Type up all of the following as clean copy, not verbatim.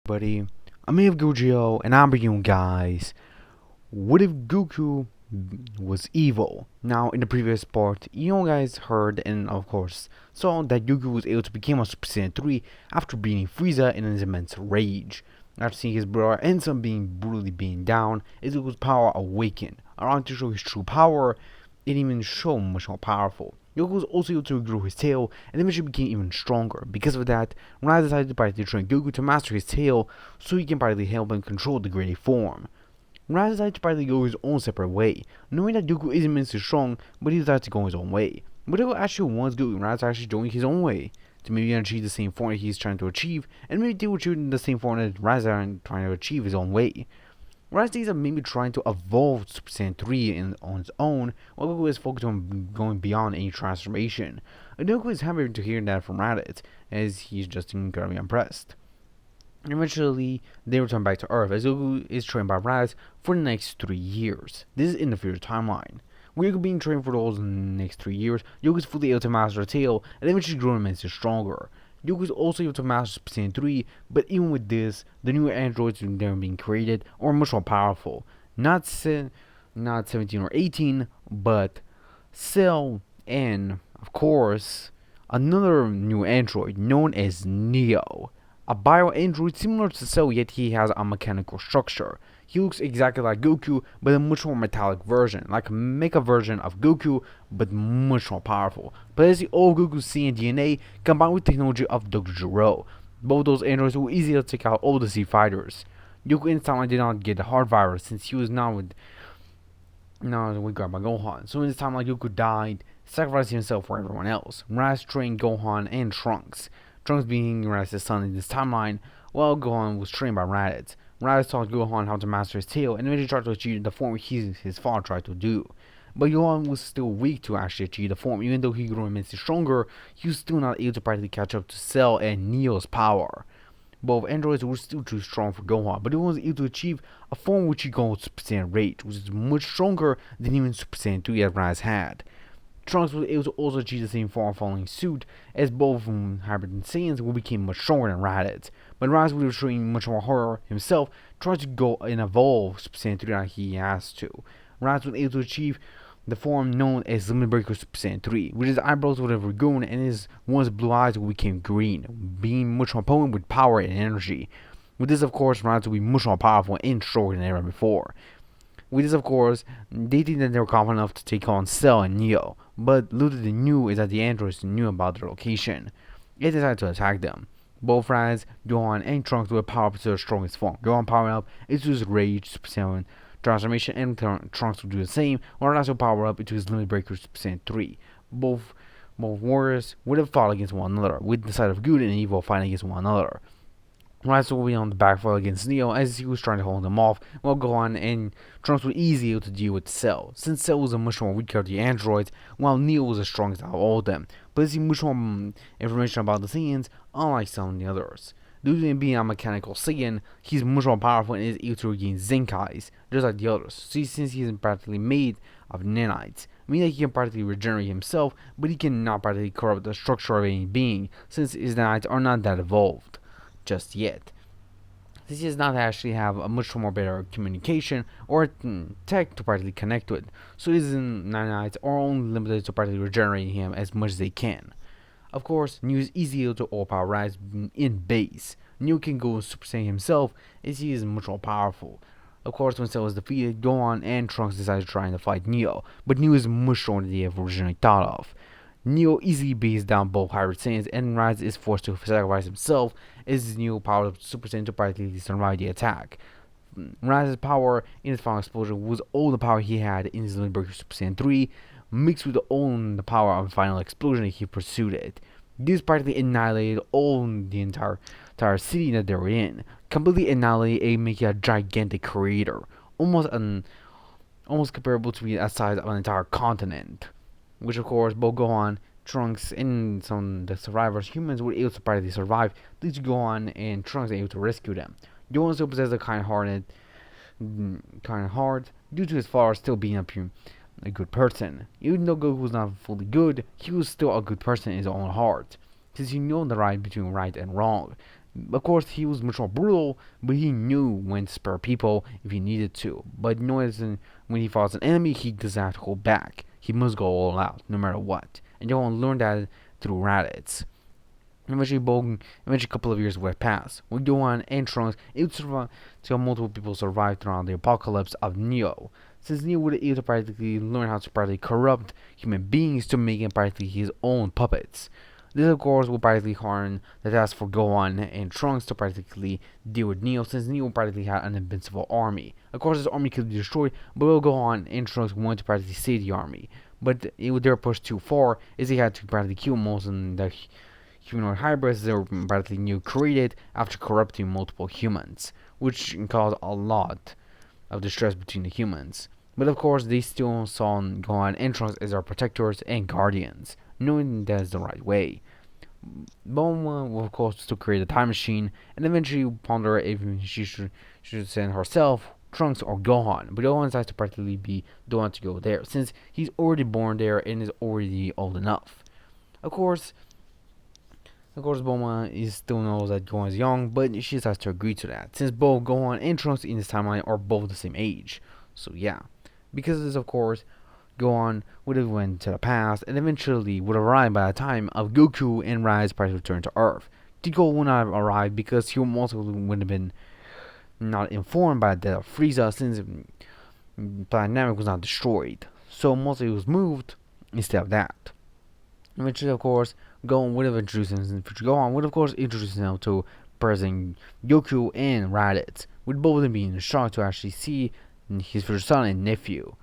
Buddy, I'm here Gojio, and I'm bringing you guys. What if Goku was evil? Now, in the previous part, you guys heard and of course saw that Goku was able to become a Super Saiyan 3 after beating Frieza in his immense rage. After seeing his brother and son being brutally beaten down, as Goku's power awakened. Around to show his true power, it even showed much more powerful. Goku was also able to grow his tail and eventually became even stronger. Because of that, Rai decided to practically train Goku to master his tail so he can practically help him control the graded form. Rai decided to practically go his own separate way, knowing that Goku is immensely strong, but he decided to go his own way. But Goku actually wants Goku and Rai to actually going his own way to maybe achieve the same form he's trying to achieve, and maybe they will achieve the same form that Rai is trying to achieve his own way. Whereas these are maybe trying to evolve Super Saiyan 3 on its own, while Goku is focused on going beyond any transformation. And Goku is happy to hear that from Raditz, as he's just incredibly impressed. Eventually, they return back to Earth as Goku is trained by Raditz for the next 3 years. This is in the future timeline. With Goku being trained for those next 3 years, Goku is fully able to master the tail and eventually grow immensely stronger. Goku is also able to master Super Saiyan 3, but even with this, the new androids that are being created are much more powerful. Not 17 or 18, but Cell and, of course, another new android known as Neo. A bio-android similar to Cell, yet he has a mechanical structure. He looks exactly like Goku, but a much more metallic version, like a mecha version of Goku, but much more powerful. Possessing all Goku's Saiyan DNA combined with technology of Dr. Gero. Both those androids will easily take out all the Z fighters. Goku in this timeline did not get the heart virus since he was not with Grandma Gohan. So in this timeline, Goku died, sacrificing himself for everyone else. Raz trained Gohan and Trunks. Trunks being Raditz' son in this timeline, while Gohan was trained by Raditz. Raditz taught Gohan how to master his tail and eventually tried to achieve the form his father tried to do. But Gohan was still weak to actually achieve the form. Even though he grew immensely stronger, he was still not able to practically catch up to Cell and Neo's power. Both androids were still too strong for Gohan, but he was able to achieve a form which he called Super Saiyan Rage, which is much stronger than even Super Saiyan 3 that Raditz had. Trunks was able to also achieve the same form following suit, as both hybrid Saiyans will become much stronger than Raditz. But Raditz will be training much more harder himself, trying to go and evolve Super Saiyan 3 like he has to. Raditz was able to achieve the form known as Limit Breaker Super Saiyan 3, which his eyebrows would have grown and his one's blue eyes will become green, being much more potent with power and energy. With this, of course, Raditz will be much more powerful and stronger than ever before. With this, of course, they think that they were confident enough to take on Cell and Neo, but little they knew is that the androids knew about their location. They decided to attack them. Both Raditz, Gohan, and Trunks will power up to their strongest form. Gohan power up into his Rage Super Saiyan transformation, and Trunks will do the same, while Raditz will power up into his Limit Breaker Super Saiyan 3. Both warriors would have fought against one another, with the side of good and evil fighting against one another. Raditz will be on the back foot against Neo as he was trying to hold him off, while Gohan and Trunks were easily able to deal with Cell, since Cell was a much more weaker of the androids, while Neo was the strongest out of all of them, possessing much more information about the Saiyans, unlike some of the others. Due to him being a mechanical Saiyan, he's much more powerful and is able to regain Zenkais, just like the others, since he's practically made of nanites, meaning that he can practically regenerate himself, but he cannot practically corrupt the structure of any being, since his nanites are not that evolved just yet. This does not actually have a much more better communication or tech to practically connect with, so his nanites are only limited to practically regenerating him as much as they can. Of course, Neo is easy to overpower Rise in base. Neo can go Super Saiyan himself as he is much more powerful. Of course, when Cell is defeated, Gohan and Trunks decide to try and fight Neo, but Neo is much stronger than they have originally thought of. Neo easily beats down both Hybrid Saiyans, and Rise is forced to sacrifice himself as Neo powered up Super Saiyan to practically survive the attack. Rise's power in his final explosion was all the power he had in his Limit Breaker Super Saiyan 3, mixed with all the power of the final explosion that he pursued it. This practically annihilated all the entire city that they were in, completely annihilated, making a gigantic crater, almost comparable to the size of an entire continent. Which of course both Gohan, Trunks, and some of the survivors, humans, were able to practically survive due to Gohan and Trunks able to rescue them. Gohan still possesses a kind-heart due to his father still being a good person. Even though Goku was not fully good, he was still a good person in his own heart, since he knew the right between right and wrong. Of course, he was much more brutal, but he knew when to spare people if he needed to. But knowing when he fights an enemy, he doesn't have to hold back. He must go all out, no matter what. And you want to learn that through Raditz. Eventually, a couple of years would pass. When Gohan and Trunks able to survive, to multiple people survived throughout the apocalypse of Neo. Since Neo would able to practically learn how to practically corrupt human beings to make practically his own puppets. This, of course, will practically harm the task for Gohan and Trunks to practically deal with Neo, since Neo practically had an invincible army. Of course, this army could be destroyed, but Gohan and Trunks wanted to practically save the army. But it would their push too far, as they had to practically kill most of the humanoid hybrids that were practically new created after corrupting multiple humans, which caused a lot of distress between the humans. But of course, they still saw Gohan and Trunks as our protectors and guardians, knowing that is the right way. Bulma will of course still create a time machine and eventually ponder if she should send herself, Trunks, or Gohan. But Gohan decides to practically be the one to go there, since he's already born there and is already old enough. Of course, Bulma still knows that Gohan is young, but she decides to agree to that, since both Gohan and Trunks in this timeline are both the same age. So yeah, because of this, of course, Gohan would have went to the past and eventually would arrive by the time of Goku and Raditz prior to return to Earth. Goku would not have arrived because he also would have been not informed by the death of Frieza, since Planet Namek was not destroyed. So mostly it was moved instead of that. Eventually, of course, Gohan would have introduced himself. Gohan would, of course, introduce himself to President Goku and Raditz, with both of them being shocked to actually see his future son and nephew.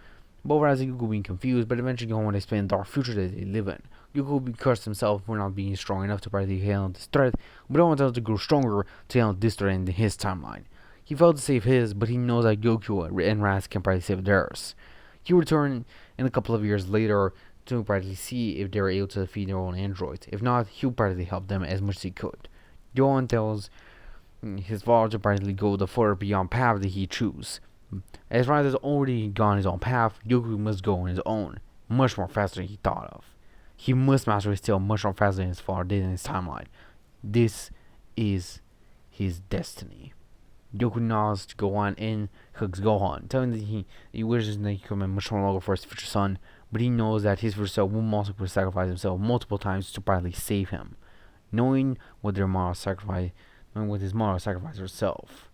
Both Raditz and Goku being confused, but eventually Gohan would explain the dark future that they live in. Goku would curse himself for not being strong enough to practically handle this threat, but Gohan tells him to grow stronger to handle this threat in his timeline. He failed to save his, but he knows that Goku and Raditz can probably save theirs. He will return in a couple of years later to practically see if they were able to defeat their own androids. If not, he'll practically help them as much as he could. Gohan tells his father to practically go the further beyond path that he chooses. As Raditz has already gone his own path, Goku must go on his own, much more faster than he thought of. He must master his tail much more faster than his father did in his timeline. This is his destiny. Goku nods to Gohan and hugs Gohan, telling that he wishes that he could be much more longer for his future son, but he knows that his future self will also sacrifice himself multiple times to probably save him, knowing what his mother sacrificed herself.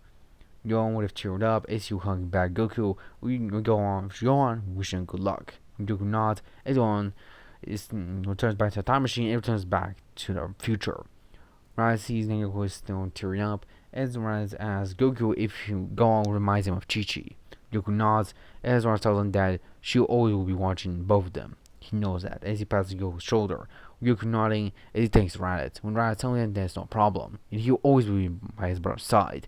Gohan would have cheered up as he hugged back Goku. Gohan, wishing him good luck. Goku nods as Gohan returns back to the time machine and returns back to the future. Raditz sees Goku is still tearing up as Raditz asks Goku if Gohan reminds him of Chi-Chi. Goku nods as Raditz tells him that she always will be watching both of them. He knows that as he passes Goku's shoulder. Goku nodding as he thanks Raditz. When Raditz tells him that it's no problem, and he'll always be by his brother's side.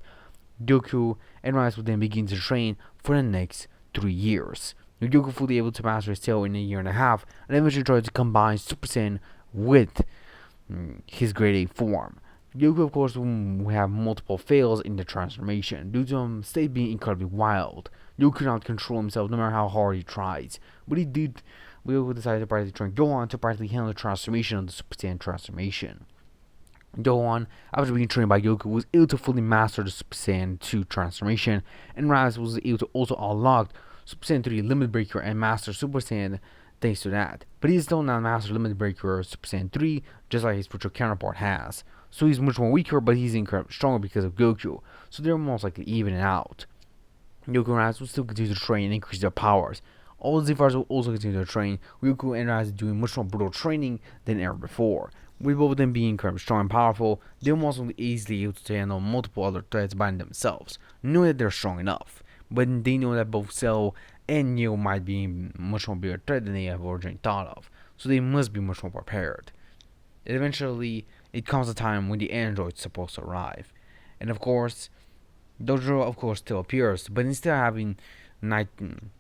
Goku and Raditz will then begin to train for the next 3 years. With Goku fully able to master his tail in a year and a half, and eventually try to combine Super Saiyan with his grade A form. Goku, of course, will have multiple fails in the transformation due to him state being incredibly wild. Goku cannot control himself no matter how hard he tries. But Goku decided to practically train Gohan to practically handle the transformation of the Super Saiyan transformation. Gohan, after being trained by Goku, was able to fully master the Super Saiyan 2 transformation, and Raditz was able to also unlock Super Saiyan 3 Limit Breaker and master Super Saiyan thanks to that. But he's still not master Limit Breaker Super Saiyan 3, just like his virtual counterpart has. So he's much more weaker, but he's incredibly stronger because of Goku. So they're most likely evening out. Goku and Raditz will still continue to train and increase their powers. All the Z-Fighters will also continue to train. Goku and Raditz doing much more brutal training than ever before. With both of them being incredibly strong and powerful, they will also be easily able to handle multiple other threats by themselves, knowing that they're strong enough. But they know that both Cell and Neo might be much more bigger threat than they have originally thought of, so they must be much more prepared. And eventually, it comes a time when the android's supposed to arrive. And of course, Dojo of course still appears, but instead of having 19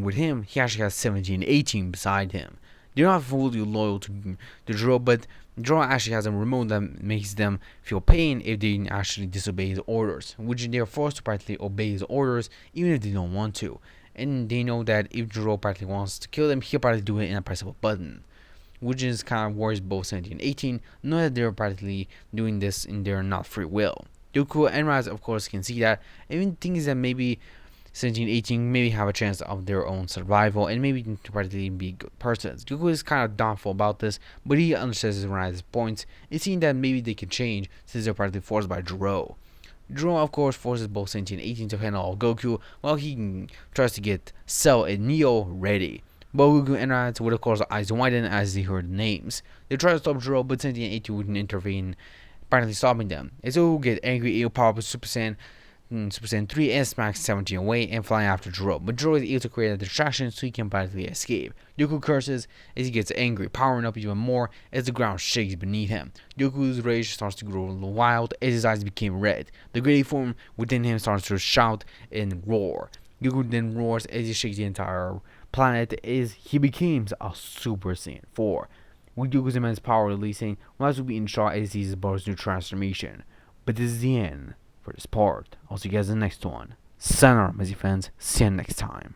with him, he actually has 17 and 18 beside him. They're not fully loyal to Jiro, but Jiro actually has a remote that makes them feel pain if they actually disobey his orders, which they are forced to practically obey his orders even if they don't want to. And they know that if Jiro practically wants to kill them, he'll probably do it in a press of a button. which is kind of worries both 17 and 18, know that they're practically doing this in their not free will. Goku and Rise, of course, can see that, and thinks that maybe 17, 18 maybe have a chance of their own survival and maybe to practically be good persons. Goku is kind of doubtful about this, but he understands Rise's points and seeing that maybe they can change since they're practically forced by Jiro. Jiro, of course, forces both 17 and 18 to handle Goku while he tries to get Cell and Neo ready. Both Goku and Raditz would, of course, eyes widen as they heard the names. They try to stop Jiro, but 17 and 18 wouldn't intervene, apparently stopping them. As Goku get angry, he'll power up Super Saiyan 3 and smacks 17 away and flying after Jiro, but Jiro is able to create a distraction so he can practically escape. Goku curses as he gets angry, powering up even more as the ground shakes beneath him. Goku's rage starts to grow wild as his eyes became red. The great form within him starts to shout and roar. Goku then roars as he shakes the entire planet as he becomes a Super Saiyan 4. With Goku's immense power releasing, Rise will be in shock as he sees his brother's new transformation. But this is the end for this part. I'll see you guys in the next one. Sayonara, Messi fans. See you next time.